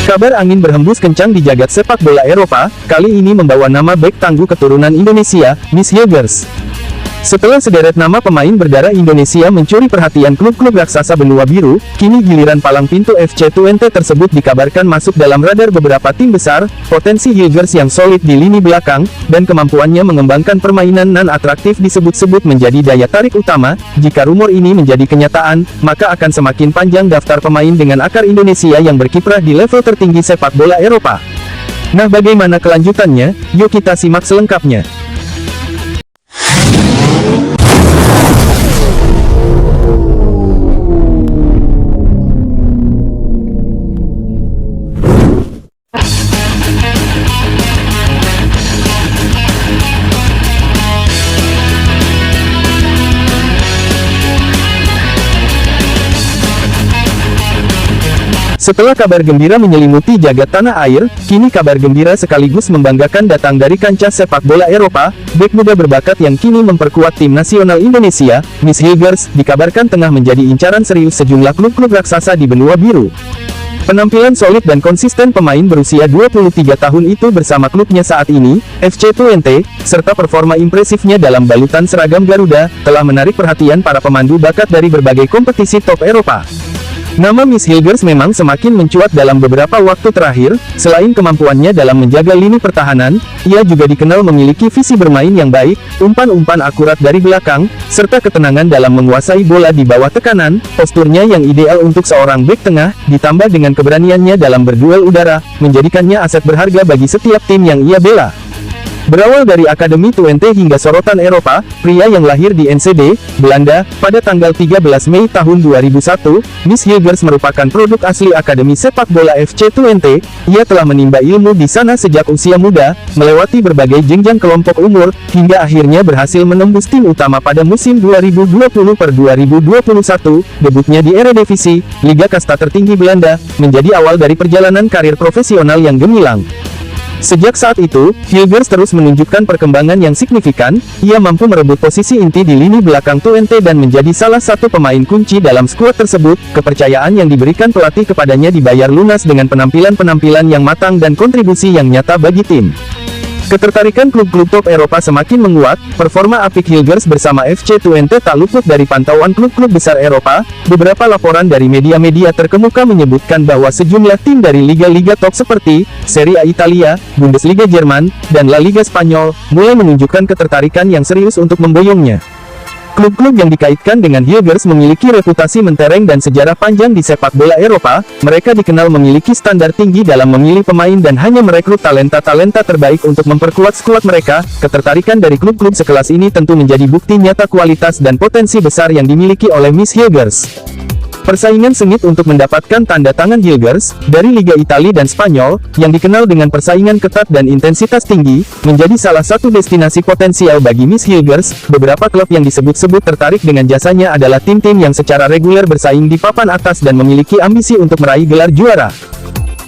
Kabar angin berhembus kencang di jagat sepak bola Eropa, kali ini membawa nama bek tangguh keturunan Indonesia, Miss Hilgers. Setelah sederet nama pemain berdarah Indonesia mencuri perhatian klub-klub raksasa benua biru, kini giliran palang pintu FC Twente tersebut dikabarkan masuk dalam radar beberapa tim besar. Potensi Hilgers yang solid di lini belakang, dan kemampuannya mengembangkan permainan non-atraktif disebut-sebut menjadi daya tarik utama. Jika rumor ini menjadi kenyataan, maka akan semakin panjang daftar pemain dengan akar Indonesia yang berkiprah di level tertinggi sepak bola Eropa. Nah, bagaimana kelanjutannya? Yuk kita simak selengkapnya. Setelah kabar gembira menyelimuti jagat tanah air, kini kabar gembira sekaligus membanggakan datang dari kancah sepak bola Eropa. Bek muda berbakat yang kini memperkuat tim nasional Indonesia, Miss Hilgers, dikabarkan tengah menjadi incaran serius sejumlah klub-klub raksasa di benua biru. Penampilan solid dan konsisten pemain berusia 23 tahun itu bersama klubnya saat ini, FC Twente, serta performa impresifnya dalam balutan seragam Garuda, telah menarik perhatian para pemandu bakat dari berbagai kompetisi top Eropa. Nama Miss Hilgers memang semakin mencuat dalam beberapa waktu terakhir. Selain kemampuannya dalam menjaga lini pertahanan, ia juga dikenal memiliki visi bermain yang baik, umpan-umpan akurat dari belakang, serta ketenangan dalam menguasai bola di bawah tekanan. Posturnya yang ideal untuk seorang bek tengah, ditambah dengan keberaniannya dalam berduel udara, menjadikannya aset berharga bagi setiap tim yang ia bela. Berawal dari Akademi Twente hingga sorotan Eropa, pria yang lahir di Enschede, Belanda, pada tanggal 13 Mei tahun 2001, Miss Hilgers merupakan produk asli Akademi Sepak Bola FC Twente. Ia telah menimba ilmu di sana sejak usia muda, melewati berbagai jenjang kelompok umur, hingga akhirnya berhasil menembus tim utama pada musim 2020-2021. Debutnya di Eredivisie, Liga Kasta tertinggi Belanda, menjadi awal dari perjalanan karir profesional yang gemilang. Sejak saat itu, Hilgers terus menunjukkan perkembangan yang signifikan. Ia mampu merebut posisi inti di lini belakang Twente dan menjadi salah satu pemain kunci dalam skuad tersebut. Kepercayaan yang diberikan pelatih kepadanya dibayar lunas dengan penampilan-penampilan yang matang dan kontribusi yang nyata bagi tim. Ketertarikan klub-klub top Eropa semakin menguat. Performa apik Hilgers bersama FC Twente tak luput dari pantauan klub-klub besar Eropa. Beberapa laporan dari media-media terkemuka menyebutkan bahwa sejumlah tim dari liga-liga top seperti Serie A Italia, Bundesliga Jerman, dan La Liga Spanyol mulai menunjukkan ketertarikan yang serius untuk memboyongnya. Klub-klub yang dikaitkan dengan Hilgers memiliki reputasi mentereng dan sejarah panjang di sepak bola Eropa. Mereka dikenal memiliki standar tinggi dalam memilih pemain dan hanya merekrut talenta-talenta terbaik untuk memperkuat skuad mereka. Ketertarikan dari klub-klub sekelas ini tentu menjadi bukti nyata kualitas dan potensi besar yang dimiliki oleh Miss Hilgers. Persaingan sengit untuk mendapatkan tanda tangan Hilgers dari Liga Italia dan Spanyol, yang dikenal dengan persaingan ketat dan intensitas tinggi, menjadi salah satu destinasi potensial bagi Miss Hilgers. Beberapa klub yang disebut-sebut tertarik dengan jasanya adalah tim-tim yang secara reguler bersaing di papan atas dan memiliki ambisi untuk meraih gelar juara.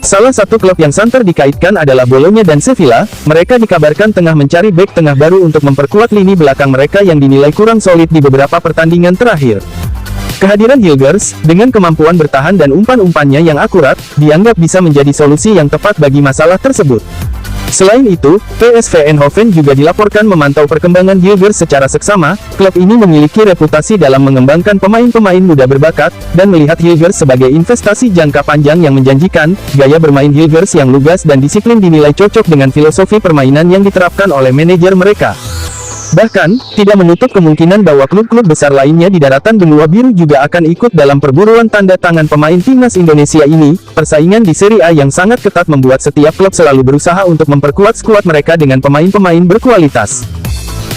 Salah satu klub yang santer dikaitkan adalah Bolonya dan Sevilla. Mereka dikabarkan tengah mencari bek tengah baru untuk memperkuat lini belakang mereka yang dinilai kurang solid di beberapa pertandingan terakhir. Kehadiran Hilgers, dengan kemampuan bertahan dan umpan-umpannya yang akurat, dianggap bisa menjadi solusi yang tepat bagi masalah tersebut. Selain itu, PSV Eindhoven juga dilaporkan memantau perkembangan Hilgers secara seksama. Klub ini memiliki reputasi dalam mengembangkan pemain-pemain muda berbakat, dan melihat Hilgers sebagai investasi jangka panjang yang menjanjikan. Gaya bermain Hilgers yang lugas dan disiplin dinilai cocok dengan filosofi permainan yang diterapkan oleh manajer mereka. Bahkan, tidak menutup kemungkinan bahwa klub-klub besar lainnya di daratan benua biru juga akan ikut dalam perburuan tanda tangan pemain timnas Indonesia ini. Persaingan di Serie A yang sangat ketat membuat setiap klub selalu berusaha untuk memperkuat skuad mereka dengan pemain-pemain berkualitas.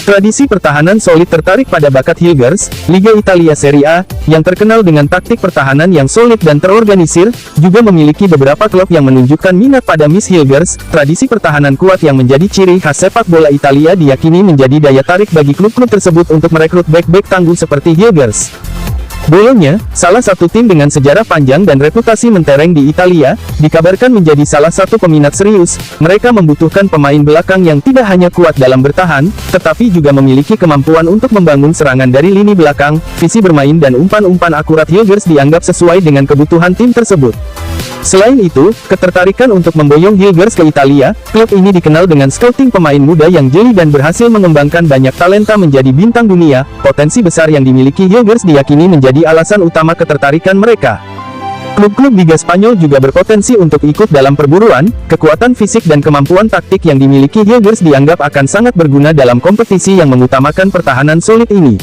Tradisi pertahanan solid tertarik pada bakat Hilgers. Liga Italia Serie A, yang terkenal dengan taktik pertahanan yang solid dan terorganisir, juga memiliki beberapa klub yang menunjukkan minat pada Miss Hilgers. Tradisi pertahanan kuat yang menjadi ciri khas sepak bola Italia diyakini menjadi daya tarik bagi klub-klub tersebut untuk merekrut bek-bek tangguh seperti Hilgers. Bolonya, salah satu tim dengan sejarah panjang dan reputasi mentereng di Italia, dikabarkan menjadi salah satu peminat serius. Mereka membutuhkan pemain belakang yang tidak hanya kuat dalam bertahan, tetapi juga memiliki kemampuan untuk membangun serangan dari lini belakang. Visi bermain dan umpan-umpan akurat Hilgers dianggap sesuai dengan kebutuhan tim tersebut. Selain itu, ketertarikan untuk memboyong Hilgers ke Italia, klub ini dikenal dengan scouting pemain muda yang jeli dan berhasil mengembangkan banyak talenta menjadi bintang dunia. Potensi besar yang dimiliki Hilgers diyakini menjadi alasan utama ketertarikan mereka. Klub-klub Liga Spanyol juga berpotensi untuk ikut dalam perburuan. Kekuatan fisik dan kemampuan taktik yang dimiliki Hilgers dianggap akan sangat berguna dalam kompetisi yang mengutamakan pertahanan solid ini.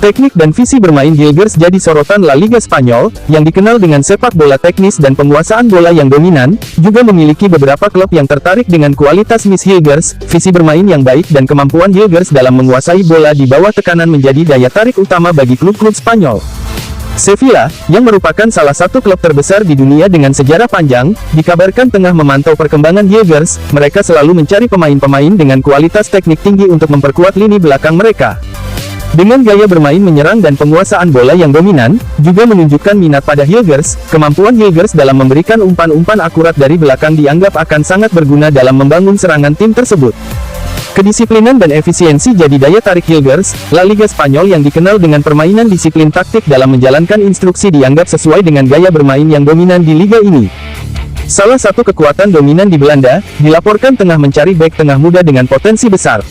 Teknik dan visi bermain Hilgers jadi sorotan La Liga Spanyol, yang dikenal dengan sepak bola teknis dan penguasaan bola yang dominan, juga memiliki beberapa klub yang tertarik dengan kualitas Miss Hilgers. Visi bermain yang baik dan kemampuan Hilgers dalam menguasai bola di bawah tekanan menjadi daya tarik utama bagi klub-klub Spanyol. Sevilla, yang merupakan salah satu klub terbesar di dunia dengan sejarah panjang, dikabarkan tengah memantau perkembangan Hilgers. Mereka selalu mencari pemain-pemain dengan kualitas teknik tinggi untuk memperkuat lini belakang mereka. Dengan gaya bermain menyerang dan penguasaan bola yang dominan, juga menunjukkan minat pada Hilgers. Kemampuan Hilgers dalam memberikan umpan-umpan akurat dari belakang dianggap akan sangat berguna dalam membangun serangan tim tersebut. Kedisiplinan dan efisiensi jadi daya tarik Hilgers. La Liga Spanyol yang dikenal dengan permainan disiplin taktik dalam menjalankan instruksi dianggap sesuai dengan gaya bermain yang dominan di liga ini. Salah satu kekuatan dominan di Belanda, dilaporkan tengah mencari bek tengah muda dengan potensi besar.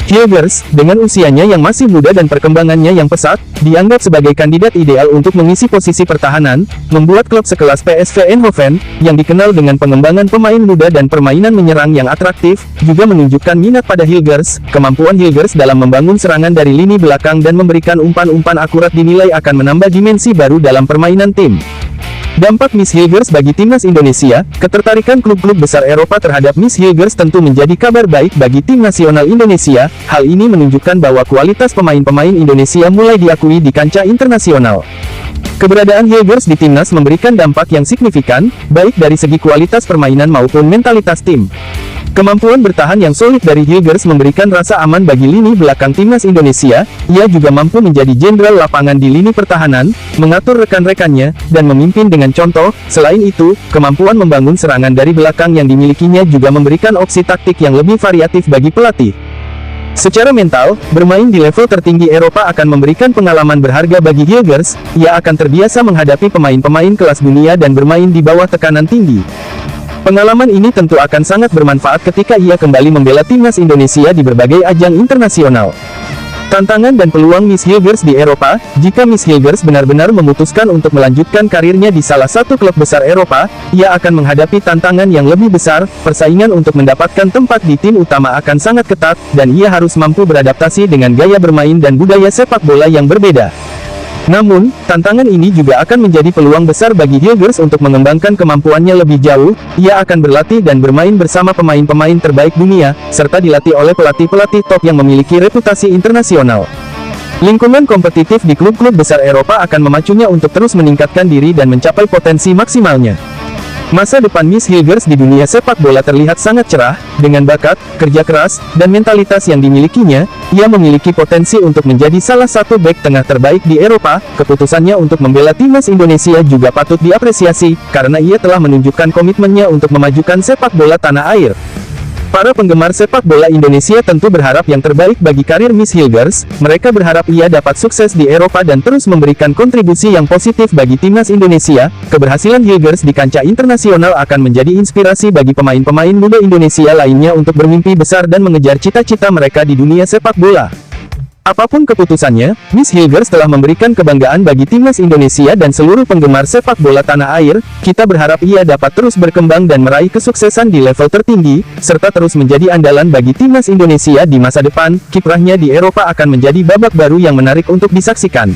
Hilgers, dengan usianya yang masih muda dan perkembangannya yang pesat, dianggap sebagai kandidat ideal untuk mengisi posisi pertahanan, membuat klub sekelas PSV Eindhoven, yang dikenal dengan pengembangan pemain muda dan permainan menyerang yang atraktif, juga menunjukkan minat pada Hilgers. Kemampuan Hilgers dalam membangun serangan dari lini belakang dan memberikan umpan-umpan akurat dinilai akan menambah dimensi baru dalam permainan tim. Dampak Miss Hilgers bagi timnas Indonesia. Ketertarikan klub-klub besar Eropa terhadap Miss Hilgers tentu menjadi kabar baik bagi tim nasional Indonesia. Hal ini menunjukkan bahwa kualitas pemain-pemain Indonesia mulai diakui di kancah internasional. Keberadaan Hilgers di timnas memberikan dampak yang signifikan, baik dari segi kualitas permainan maupun mentalitas tim. Kemampuan bertahan yang solid dari Hilgers memberikan rasa aman bagi lini belakang timnas Indonesia. Ia juga mampu menjadi jenderal lapangan di lini pertahanan, mengatur rekan-rekannya, dan memimpin dengan contoh. Selain itu, kemampuan membangun serangan dari belakang yang dimilikinya juga memberikan opsi taktik yang lebih variatif bagi pelatih. Secara mental, bermain di level tertinggi Eropa akan memberikan pengalaman berharga bagi Hilgers. Ia akan terbiasa menghadapi pemain-pemain kelas dunia dan bermain di bawah tekanan tinggi. Pengalaman ini tentu akan sangat bermanfaat ketika ia kembali membela timnas Indonesia di berbagai ajang internasional. Tantangan dan peluang Miss Hilgers di Eropa. Jika Miss Hilgers benar-benar memutuskan untuk melanjutkan karirnya di salah satu klub besar Eropa, ia akan menghadapi tantangan yang lebih besar. Persaingan untuk mendapatkan tempat di tim utama akan sangat ketat, dan ia harus mampu beradaptasi dengan gaya bermain dan budaya sepak bola yang berbeda. Namun, tantangan ini juga akan menjadi peluang besar bagi Hilgers untuk mengembangkan kemampuannya lebih jauh. Ia akan berlatih dan bermain bersama pemain-pemain terbaik dunia, serta dilatih oleh pelatih-pelatih top yang memiliki reputasi internasional. Lingkungan kompetitif di klub-klub besar Eropa akan memacunya untuk terus meningkatkan diri dan mencapai potensi maksimalnya. Masa depan Miss Hilgers di dunia sepak bola terlihat sangat cerah. Dengan bakat, kerja keras, dan mentalitas yang dimilikinya, ia memiliki potensi untuk menjadi salah satu bek tengah terbaik di Eropa. Keputusannya untuk membela timnas Indonesia juga patut diapresiasi, karena ia telah menunjukkan komitmennya untuk memajukan sepak bola tanah air. Para penggemar sepak bola Indonesia tentu berharap yang terbaik bagi karir Miss Hilgers. Mereka berharap ia dapat sukses di Eropa dan terus memberikan kontribusi yang positif bagi timnas Indonesia. Keberhasilan Hilgers di kancah internasional akan menjadi inspirasi bagi pemain-pemain muda Indonesia lainnya untuk bermimpi besar dan mengejar cita-cita mereka di dunia sepak bola. Apapun keputusannya, Miss Hilgers telah memberikan kebanggaan bagi timnas Indonesia dan seluruh penggemar sepak bola tanah air. Kita berharap ia dapat terus berkembang dan meraih kesuksesan di level tertinggi, serta terus menjadi andalan bagi timnas Indonesia di masa depan. Kiprahnya di Eropa akan menjadi babak baru yang menarik untuk disaksikan.